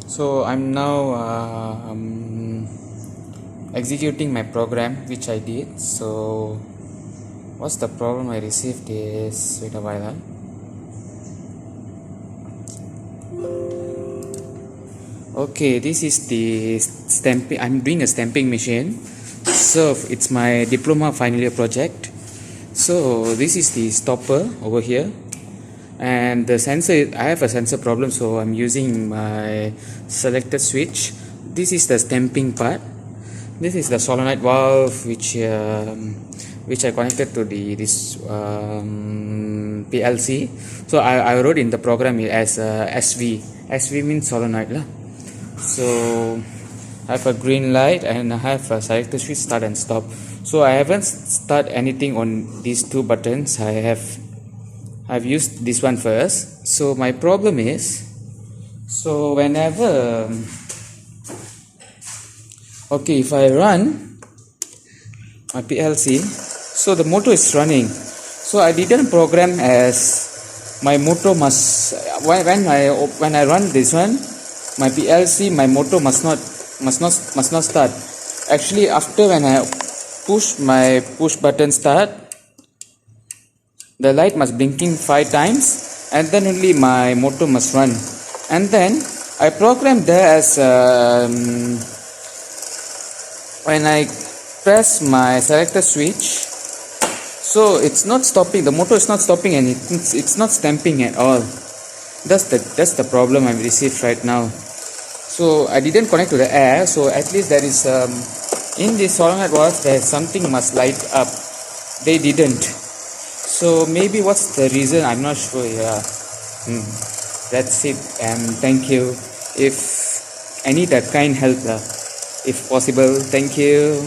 So I'm now executing my program which I did. So what's the problem I received is, wait a while. Okay, this is the stamping. I'm doing a stamping machine. So it's my diploma final year project. So this is the stopper over here, and the sensor, I have a sensor problem, so I'm using my selected switch. This is the stamping part. This is the solenoid valve which I connected to this PLC. So I wrote in the program as SV. SV means solenoid lah. So I have a green light and I have a selected switch, start and stop. So I haven't started anything on these two buttons. I've used this one first. So my problem is, so whenever okay, if I run my PLC, so the motor is running. So I didn't program as my motor must, when I run this one, my PLC, my motor must not start. Actually, after when I push my push button start, the light must blinking 5 times, and then only my motor must run. And then I programmed there as when I press my selector switch, so it's not stopping, the motor is not stopping, and it's not stamping at all. That's the problem I've received right now. So I didn't connect to the air, so at least there is in this solenoid valve there something must light up. They didn't. So maybe what's the reason, I'm not sure. Yeah. That's it, and thank you. If I need a kind help, if possible, thank you.